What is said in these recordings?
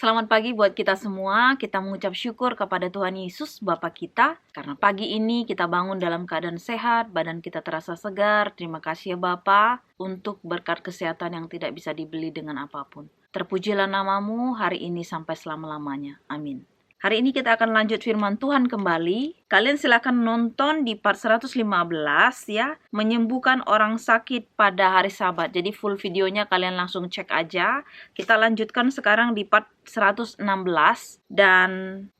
Selamat pagi buat kita semua. Kita mengucap syukur kepada Tuhan Yesus Bapa kita. Karena pagi ini kita bangun dalam keadaan sehat, badan kita terasa segar. Terima kasih ya Bapa untuk berkat kesehatan yang tidak bisa dibeli dengan apapun. Terpujilah namamu hari ini sampai selama-lamanya. Amin. Hari ini kita akan lanjut firman Tuhan kembali. Kalian silakan nonton di part 115 ya. Menyembuhkan orang sakit pada hari Sabat. Jadi full videonya kalian langsung cek aja. Kita lanjutkan sekarang di part 116. Dan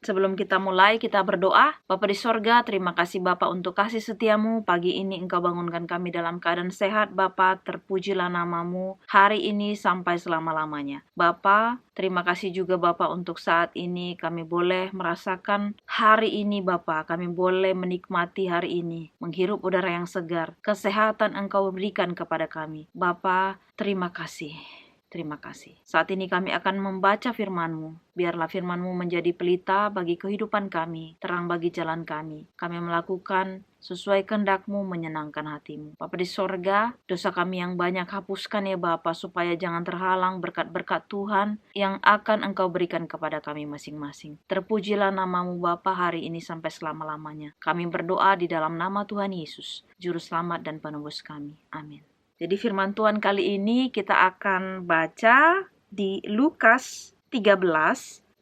sebelum kita mulai, kita berdoa. Bapa di sorga, terima kasih Bapa untuk kasih setiamu. Pagi ini Engkau bangunkan kami dalam keadaan sehat. Bapa, terpujilah namamu hari ini sampai selama-lamanya. Bapa, terima kasih juga Bapa untuk saat ini kami boleh merasakan hari ini Bapa. Kami boleh menikmati hari ini. Menghirup udara yang segar. Kesehatan Engkau berikan kepada kami. Bapa, terima kasih. Terima kasih. Saat ini kami akan membaca firman-Mu. Biarlah firman-Mu menjadi pelita bagi kehidupan kami, terang bagi jalan kami. Kami melakukan sesuai kehendak-Mu, menyenangkan hati-Mu. Bapa di sorga, dosa kami yang banyak hapuskan ya Bapa, supaya jangan terhalang berkat-berkat Tuhan yang akan Engkau berikan kepada kami masing-masing. Terpujilah nama-Mu Bapa hari ini sampai selama-lamanya. Kami berdoa di dalam nama Tuhan Yesus, Juru Selamat dan Penebus kami. Amin. Jadi firman Tuhan kali ini kita akan baca di Lukas 13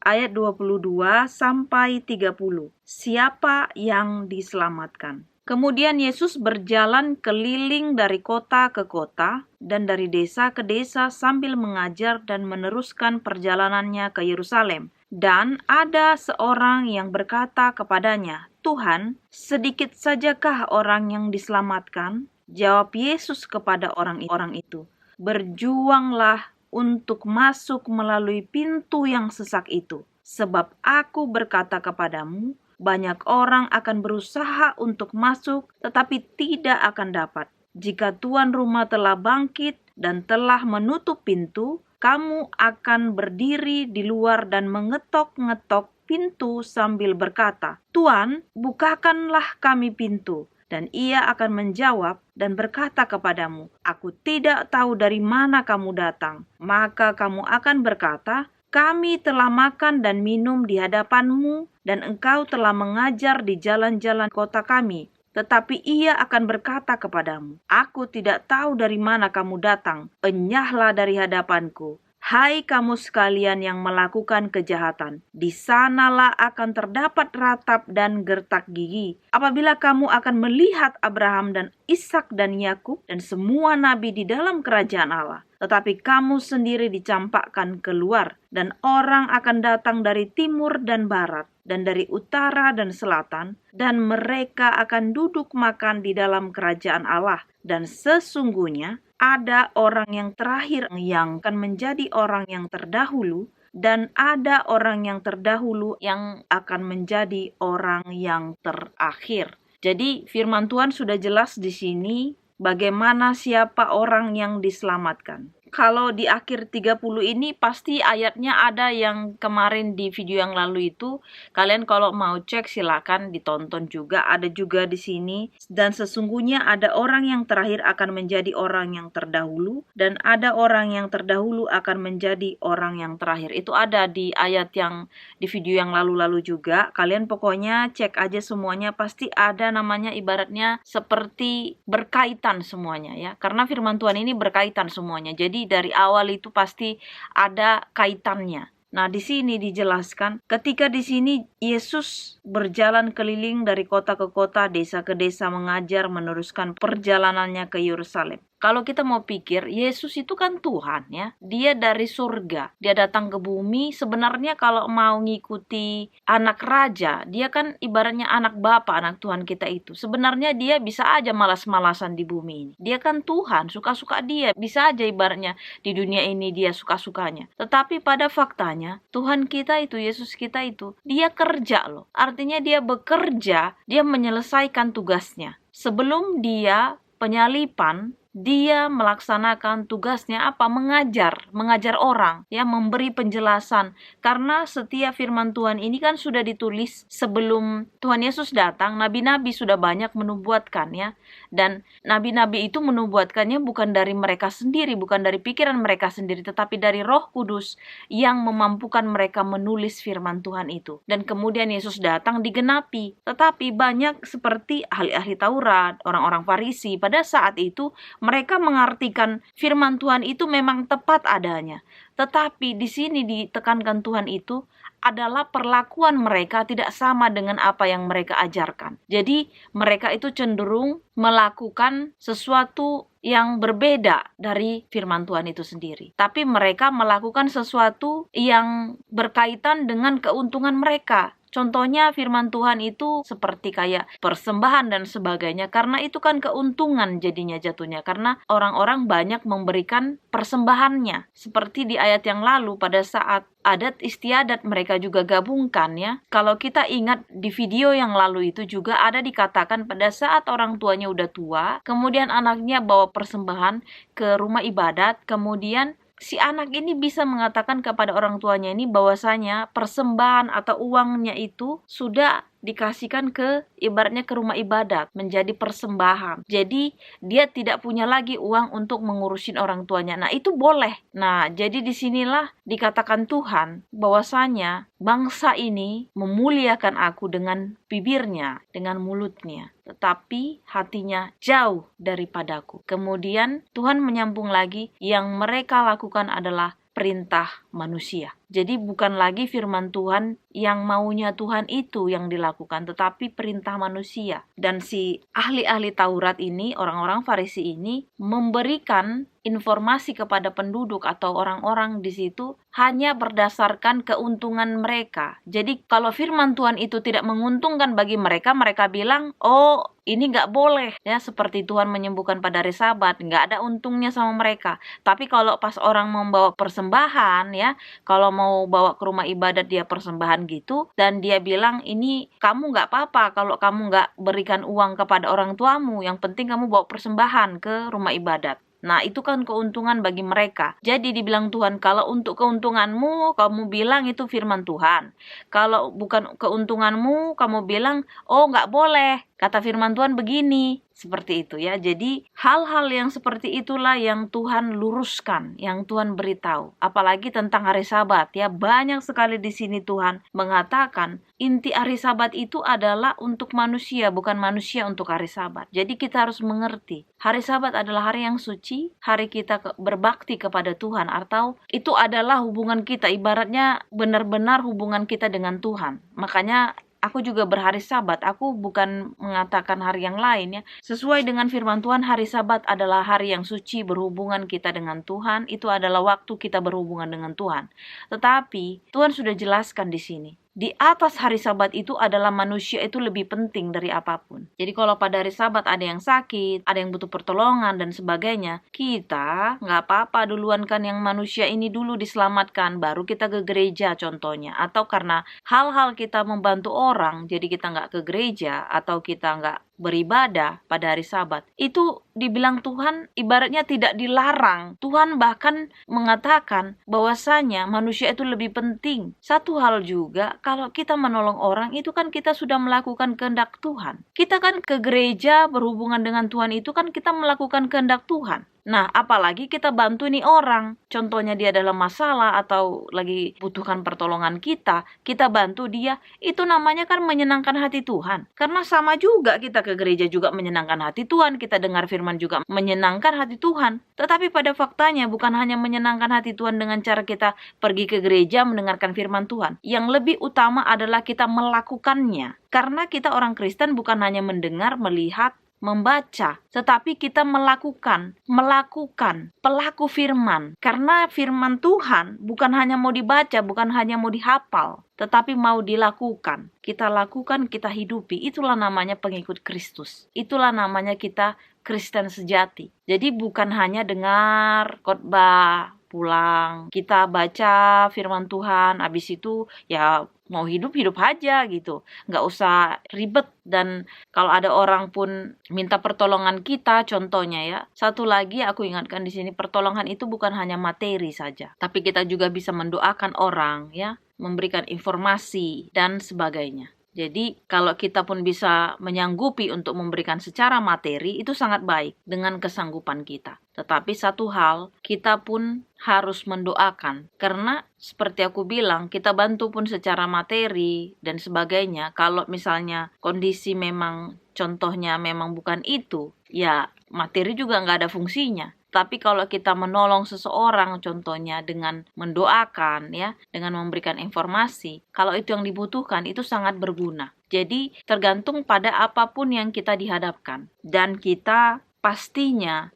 ayat 22 sampai 30. Siapa yang diselamatkan? Kemudian Yesus berjalan keliling dari kota ke kota dan dari desa ke desa sambil mengajar dan meneruskan perjalanannya ke Yerusalem. Dan ada seorang yang berkata kepadanya, "Tuhan, sedikit sajakah orang yang diselamatkan?" Jawab Yesus kepada orang itu, "Berjuanglah untuk masuk melalui pintu yang sesak itu. Sebab aku berkata kepadamu, banyak orang akan berusaha untuk masuk, tetapi tidak akan dapat. Jika tuan rumah telah bangkit dan telah menutup pintu, kamu akan berdiri di luar dan mengetok-ngetok pintu sambil berkata, 'Tuan, bukakanlah kami pintu.' Dan ia akan menjawab dan berkata kepadamu, 'Aku tidak tahu dari mana kamu datang.' Maka kamu akan berkata, 'Kami telah makan dan minum di hadapanmu, dan engkau telah mengajar di jalan-jalan kota kami.' Tetapi ia akan berkata kepadamu, 'Aku tidak tahu dari mana kamu datang. Enyahlah dari hadapanku. Hai kamu sekalian yang melakukan kejahatan, di sanalah akan terdapat ratap dan gertak gigi. Apabila kamu akan melihat Abraham dan Ishak dan Yakub dan semua nabi di dalam kerajaan Allah. Tetapi kamu sendiri dicampakkan keluar, dan orang akan datang dari timur dan barat, dan dari utara dan selatan, dan mereka akan duduk makan di dalam kerajaan Allah. Dan sesungguhnya ada orang yang terakhir yang akan menjadi orang yang terdahulu, dan ada orang yang terdahulu yang akan menjadi orang yang terakhir." Jadi firman Tuhan sudah jelas di sini bagaimana siapa orang yang diselamatkan. Kalau di akhir 30 ini pasti ayatnya ada yang kemarin di video yang lalu itu. Kalian kalau mau cek silakan ditonton juga. Ada juga di sini. Dan sesungguhnya ada orang yang terakhir akan menjadi orang yang terdahulu. Dan ada orang yang terdahulu akan menjadi orang yang terakhir. Itu ada di ayat yang di video yang lalu-lalu juga. Kalian pokoknya cek aja semuanya. Pasti ada namanya ibaratnya seperti berkaitan semuanya ya. Karena firman Tuhan ini berkaitan semuanya. Jadi dari awal itu pasti ada kaitannya. Nah, di sini dijelaskan ketika di sini Yesus berjalan keliling dari kota ke kota, desa ke desa mengajar, meneruskan perjalanannya ke Yerusalem. Kalau kita mau pikir, Yesus itu kan Tuhan ya. Dia dari surga, dia datang ke bumi. Sebenarnya kalau mau ngikuti anak raja, dia kan ibaratnya anak bapa, anak Tuhan kita itu. Sebenarnya dia bisa aja malas-malasan di bumi ini. Dia kan Tuhan, suka-suka dia. Bisa aja ibaratnya di dunia ini dia suka-sukanya. Tetapi pada faktanya, Tuhan kita itu, Yesus kita itu, dia kerja loh. Artinya dia bekerja, dia menyelesaikan tugasnya. Sebelum dia penyalipan, dia melaksanakan tugasnya apa? Mengajar orang, ya, memberi penjelasan. Karena setiap firman Tuhan ini kan sudah ditulis sebelum Tuhan Yesus datang. Nabi-nabi sudah banyak menubuatkan, ya. Dan nabi-nabi itu menubuatkannya bukan dari mereka sendiri, bukan dari pikiran mereka sendiri, tetapi dari Roh Kudus yang memampukan mereka menulis firman Tuhan itu. Dan kemudian Yesus datang digenapi. Tetapi banyak seperti ahli-ahli Taurat, orang-orang Farisi, pada saat itu mereka mengartikan firman Tuhan itu memang tepat adanya. Tetapi di sini ditekankan Tuhan itu adalah perlakuan mereka tidak sama dengan apa yang mereka ajarkan. Jadi mereka itu cenderung melakukan sesuatu yang berbeda dari firman Tuhan itu sendiri. Tapi mereka melakukan sesuatu yang berkaitan dengan keuntungan mereka. Contohnya firman Tuhan itu seperti kayak persembahan dan sebagainya. Karena itu kan keuntungan jadinya jatuhnya. Karena orang-orang banyak memberikan persembahannya. Seperti di ayat yang lalu pada saat adat istiadat mereka juga gabungkan, ya. Kalau kita ingat di video yang lalu itu juga ada dikatakan pada saat orang tuanya udah tua, kemudian anaknya bawa persembahan ke rumah ibadat, kemudian si anak ini bisa mengatakan kepada orang tuanya ini bahwasanya persembahan atau uangnya itu sudah dikasihkan ke ibaratnya ke rumah ibadat menjadi persembahan. Jadi dia tidak punya lagi uang untuk mengurusin orang tuanya. Nah, itu boleh. Nah, jadi disinilah dikatakan Tuhan bahwasanya bangsa ini memuliakan aku dengan bibirnya, dengan mulutnya, tetapi hatinya jauh daripadaku. Kemudian Tuhan menyambung lagi, yang mereka lakukan adalah perintah manusia. Jadi bukan lagi firman Tuhan yang maunya Tuhan itu yang dilakukan, tetapi perintah manusia. Dan si ahli-ahli Taurat ini, orang-orang Farisi ini, memberikan informasi kepada penduduk atau orang-orang di situ hanya berdasarkan keuntungan mereka. Jadi kalau firman Tuhan itu tidak menguntungkan bagi mereka, mereka bilang, oh ini nggak boleh, ya, seperti Tuhan menyembuhkan pada hari Sabat, nggak ada untungnya sama mereka. Tapi kalau pas orang membawa persembahan, ya, kalau mau bawa ke rumah ibadat dia persembahan gitu, dan dia bilang, ini kamu nggak apa-apa kalau kamu nggak berikan uang kepada orang tuamu, yang penting kamu bawa persembahan ke rumah ibadat. Nah, itu kan keuntungan bagi mereka. Jadi dibilang Tuhan, kalau untuk keuntunganmu, kamu bilang itu firman Tuhan. Kalau bukan keuntunganmu, kamu bilang, oh nggak boleh, kata firman Tuhan begini. Seperti itu, ya. Jadi hal-hal yang seperti itulah yang Tuhan luruskan, yang Tuhan beritahu. Apalagi tentang hari Sabat, ya. Banyak sekali di sini Tuhan mengatakan inti hari Sabat itu adalah untuk manusia, bukan manusia untuk hari Sabat. Jadi kita harus mengerti, hari Sabat adalah hari yang suci, hari kita berbakti kepada Tuhan, atau itu adalah hubungan kita, ibaratnya benar-benar hubungan kita dengan Tuhan. Makanya aku juga berhari Sabat, aku bukan mengatakan hari yang lain, ya. Sesuai dengan firman Tuhan, hari Sabat adalah hari yang suci, berhubungan kita dengan Tuhan, itu adalah waktu kita berhubungan dengan Tuhan. Tetapi Tuhan sudah jelaskan di sini, di atas hari Sabat itu adalah manusia itu lebih penting dari apapun. Jadi kalau pada hari Sabat ada yang sakit, ada yang butuh pertolongan dan sebagainya, kita nggak apa-apa duluan kan yang manusia ini dulu diselamatkan, baru kita ke gereja contohnya. Atau karena hal-hal kita membantu orang, jadi kita nggak ke gereja atau kita nggak beribadah pada hari Sabat. Itu dibilang Tuhan ibaratnya tidak dilarang. Tuhan bahkan mengatakan bahwasanya manusia itu lebih penting. Satu hal juga, kalau kita menolong orang itu kan kita sudah melakukan kehendak Tuhan. Kita kan ke gereja berhubungan dengan Tuhan itu kan kita melakukan kehendak Tuhan. Nah, apalagi kita bantu nih orang. Contohnya dia dalam masalah atau lagi butuhkan pertolongan kita bantu dia. Itu namanya kan menyenangkan hati Tuhan. Karena sama juga kita ke gereja juga menyenangkan hati Tuhan, kita dengar firman juga menyenangkan hati Tuhan. Tetapi pada faktanya bukan hanya menyenangkan hati Tuhan dengan cara kita pergi ke gereja mendengarkan firman Tuhan. Yang lebih utama adalah kita melakukannya. Karena kita orang Kristen bukan hanya mendengar, melihat, membaca, tetapi kita melakukan pelaku firman. Karena firman Tuhan bukan hanya mau dibaca, bukan hanya mau dihafal, tetapi mau dilakukan. Kita lakukan, kita hidupi. Itulah namanya pengikut Kristus. Itulah namanya kita Kristen sejati. Jadi bukan hanya dengar khotbah, pulang, kita baca firman Tuhan, habis itu ya Mau hidup aja gitu, nggak usah ribet. Dan kalau ada orang pun minta pertolongan kita, contohnya ya, satu lagi aku ingatkan di sini, pertolongan itu bukan hanya materi saja, tapi kita juga bisa mendoakan orang ya, memberikan informasi dan sebagainya. Jadi kalau kita pun bisa menyanggupi untuk memberikan secara materi, itu sangat baik dengan kesanggupan kita. Tetapi satu hal, kita pun harus mendoakan. Karena seperti aku bilang, kita bantu pun secara materi dan sebagainya. Kalau misalnya kondisi memang contohnya memang bukan itu, ya materi juga nggak ada fungsinya. Tapi kalau kita menolong seseorang, contohnya dengan mendoakan, ya, dengan memberikan informasi, kalau itu yang dibutuhkan, itu sangat berguna. Jadi tergantung pada apapun yang kita dihadapkan, dan kita pastinya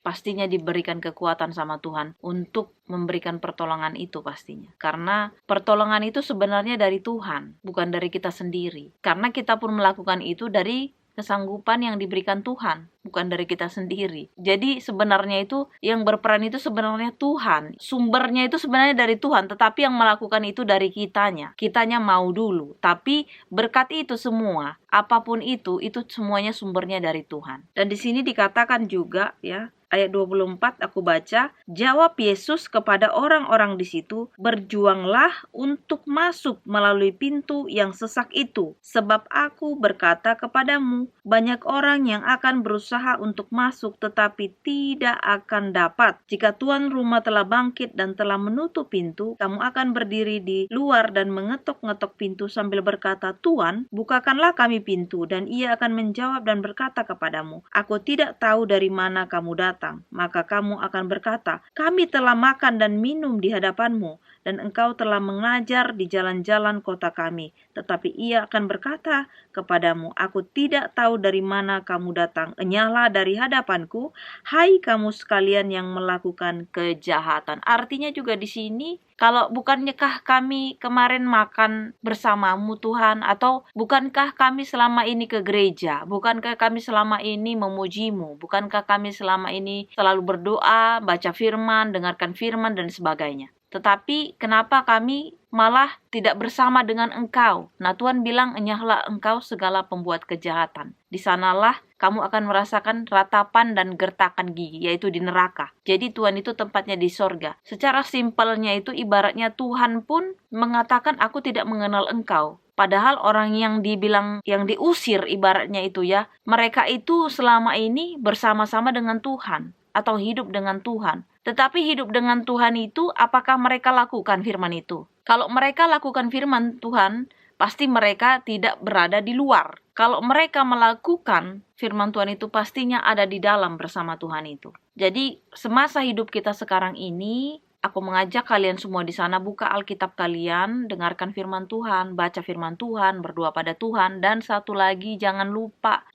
diberikan kekuatan sama Tuhan untuk memberikan pertolongan itu pastinya. Karena pertolongan itu sebenarnya dari Tuhan, bukan dari kita sendiri. Karena kita pun melakukan itu dari kesanggupan yang diberikan Tuhan, bukan dari kita sendiri. Jadi sebenarnya itu yang berperan itu sebenarnya Tuhan. Sumbernya itu sebenarnya dari Tuhan, tetapi yang melakukan itu dari kitanya. Kitanya mau dulu, tapi berkat itu semua, apapun itu semuanya sumbernya dari Tuhan. Dan di sini dikatakan juga ya, ayat 24 aku baca, jawab Yesus kepada orang-orang di situ, berjuanglah untuk masuk melalui pintu yang sesak itu, sebab aku berkata kepadamu, banyak orang yang akan berusaha untuk masuk tetapi tidak akan dapat. Jika tuan rumah telah bangkit dan telah menutup pintu, kamu akan berdiri di luar dan mengetok-ngetok pintu sambil berkata, Tuan, bukakanlah kami pintu, dan ia akan menjawab dan berkata kepadamu, aku tidak tahu dari mana kamu datang. Maka kamu akan berkata, kami telah makan dan minum di hadapanmu, dan engkau telah mengajar di jalan-jalan kota kami. Tetapi ia akan berkata kepadamu, aku tidak tahu dari mana kamu datang. Enyahlah dari hadapanku, hai kamu sekalian yang melakukan kejahatan. Artinya juga di sini, kalau bukannyakah kami kemarin makan bersamamu Tuhan, atau bukankah kami selama ini ke gereja, bukankah kami selama ini memujimu, bukankah kami selama ini selalu berdoa, baca firman, dengarkan firman dan sebagainya. Tetapi kenapa kami malah tidak bersama dengan engkau? Nah, Tuhan bilang, enyahlah engkau segala pembuat kejahatan. Di sanalah kamu akan merasakan ratapan dan gertakan gigi, yaitu di neraka. Jadi Tuhan itu tempatnya di sorga. Secara simpelnya itu ibaratnya Tuhan pun mengatakan, aku tidak mengenal engkau. Padahal orang yang dibilang, yang diusir ibaratnya itu ya, mereka itu selama ini bersama-sama dengan Tuhan atau hidup dengan Tuhan. Tetapi hidup dengan Tuhan itu, apakah mereka lakukan firman itu? Kalau mereka lakukan firman Tuhan, pasti mereka tidak berada di luar. Kalau mereka melakukan firman Tuhan itu, pastinya ada di dalam bersama Tuhan itu. Jadi semasa hidup kita sekarang ini, aku mengajak kalian semua di sana, buka Alkitab kalian, dengarkan firman Tuhan, baca firman Tuhan, berdoa pada Tuhan, dan satu lagi jangan lupa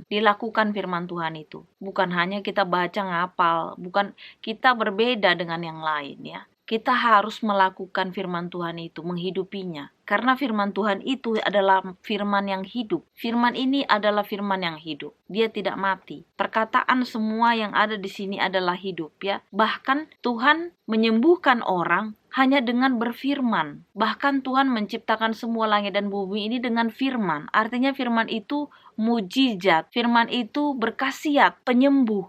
dilakukan firman Tuhan itu. Bukan hanya kita baca ngapal, bukan, kita berbeda dengan yang lain ya. Kita harus melakukan firman Tuhan itu, menghidupinya. Karena firman Tuhan itu adalah firman yang hidup. Firman ini adalah firman yang hidup. Dia tidak mati. Perkataan semua yang ada di sini adalah hidup ya. Bahkan Tuhan menyembuhkan orang hanya dengan berfirman. Bahkan Tuhan menciptakan semua langit dan bumi ini dengan firman. Artinya firman itu mujizat. Firman itu berkhasiat, penyembuh.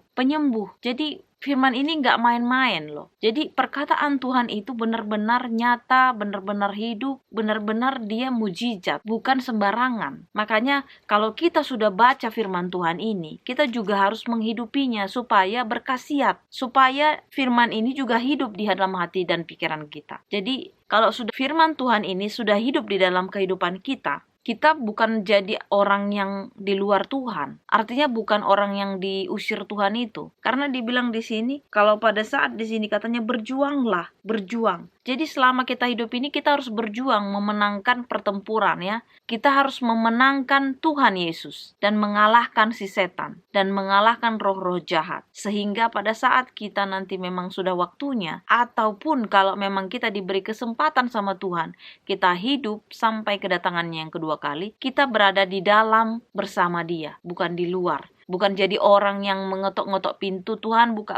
Jadi firman ini nggak main-main loh. Jadi perkataan Tuhan itu benar-benar nyata, benar-benar hidup, benar-benar dia mujizat, bukan sembarangan. Makanya kalau kita sudah baca firman Tuhan ini, kita juga harus menghidupinya supaya berkhasiat, supaya firman ini juga hidup di dalam hati dan pikiran kita. Jadi kalau sudah firman Tuhan ini sudah hidup di dalam kehidupan kita, kita bukan jadi orang yang di luar Tuhan. Artinya bukan orang yang diusir Tuhan itu. Karena dibilang di sini, kalau pada saat di sini katanya berjuanglah, berjuang. Jadi selama kita hidup ini kita harus berjuang memenangkan pertempuran ya. Kita harus memenangkan Tuhan Yesus dan mengalahkan si setan dan mengalahkan roh-roh jahat. Sehingga pada saat kita nanti memang sudah waktunya, ataupun kalau memang kita diberi kesempatan sama Tuhan, kita hidup sampai kedatangannya yang kedua kali, kita berada di dalam bersama Dia, bukan di luar. Bukan jadi orang yang mengetok-ngetok pintu, Tuhan buka,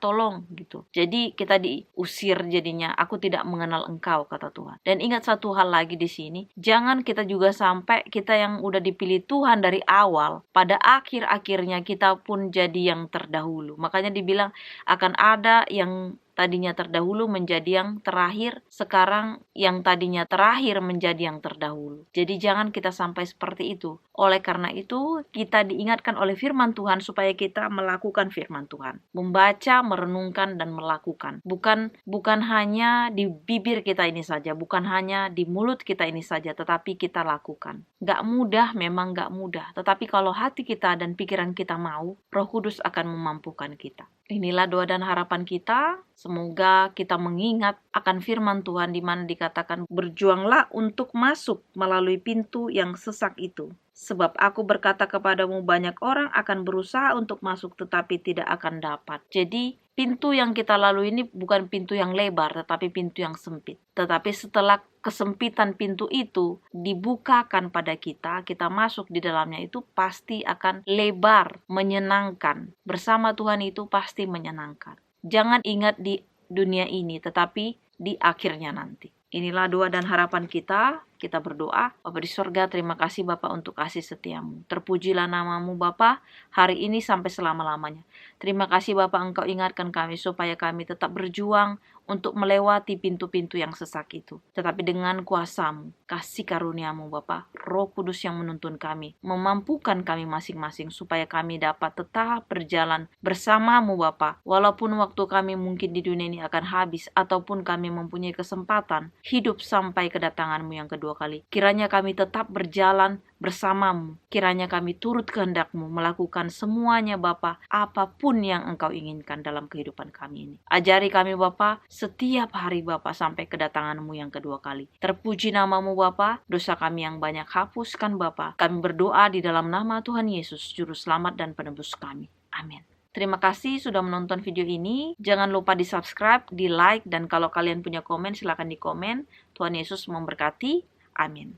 tolong gitu. Jadi kita diusir jadinya, aku tidak mengenal engkau, kata Tuhan. Dan ingat satu hal lagi di sini, jangan kita juga sampai kita yang udah dipilih Tuhan dari awal, pada akhir-akhirnya kita pun jadi yang terdahulu. Makanya dibilang akan ada yang tadinya terdahulu menjadi yang terakhir, sekarang yang tadinya terakhir menjadi yang terdahulu. Jadi jangan kita sampai seperti itu. Oleh karena itu, kita diingatkan oleh firman Tuhan supaya kita melakukan firman Tuhan. Membaca, merenungkan, dan melakukan. Bukan hanya di bibir kita ini saja, bukan hanya di mulut kita ini saja, tetapi kita lakukan. Gak mudah, memang gak mudah. Tetapi kalau hati kita dan pikiran kita mau, Roh Kudus akan memampukan kita. Inilah doa dan harapan kita. Semoga kita mengingat akan firman Tuhan di mana dikatakan, berjuanglah untuk masuk melalui pintu yang sesak itu. Sebab aku berkata kepadamu, banyak orang akan berusaha untuk masuk tetapi tidak akan dapat. Jadi pintu yang kita lalui ini bukan pintu yang lebar, tetapi pintu yang sempit. Tetapi setelah kesempitan pintu itu dibukakan pada kita masuk di dalamnya, itu pasti akan lebar, menyenangkan. Bersama Tuhan itu pasti menyenangkan. Jangan ingat di dunia ini, tetapi di akhirnya nanti. Inilah doa dan harapan kita. Kita berdoa. Bapa di sorga, terima kasih Bapa untuk kasih setiamu. Terpujilah namamu Bapa hari ini sampai selama-lamanya. Terima kasih Bapa, Engkau ingatkan kami supaya kami tetap berjuang untuk melewati pintu-pintu yang sesak itu. Tetapi dengan kuasa-Mu, kasih karuniamu Bapa, Roh Kudus yang menuntun kami, memampukan kami masing-masing supaya kami dapat tetap berjalan bersama-Mu Bapa. Walaupun waktu kami mungkin di dunia ini akan habis, ataupun kami mempunyai kesempatan hidup sampai kedatangan-Mu yang kedua kali. Kiranya kami tetap berjalan bersama-Mu. Kiranya kami turut kehendak-Mu, melakukan semuanya Bapa, apapun yang Engkau inginkan dalam kehidupan kami ini. Ajari kami Bapa, setiap hari Bapa sampai kedatangan-Mu yang kedua kali. Terpuji namamu Bapa, dosa kami yang banyak hapuskan Bapa. Kami berdoa di dalam nama Tuhan Yesus, Juru Selamat dan Penebus kami. Amin. Terima kasih sudah menonton video ini. Jangan lupa di subscribe, di like, dan kalau kalian punya komen silahkan di komen. Tuhan Yesus memberkati. Amin.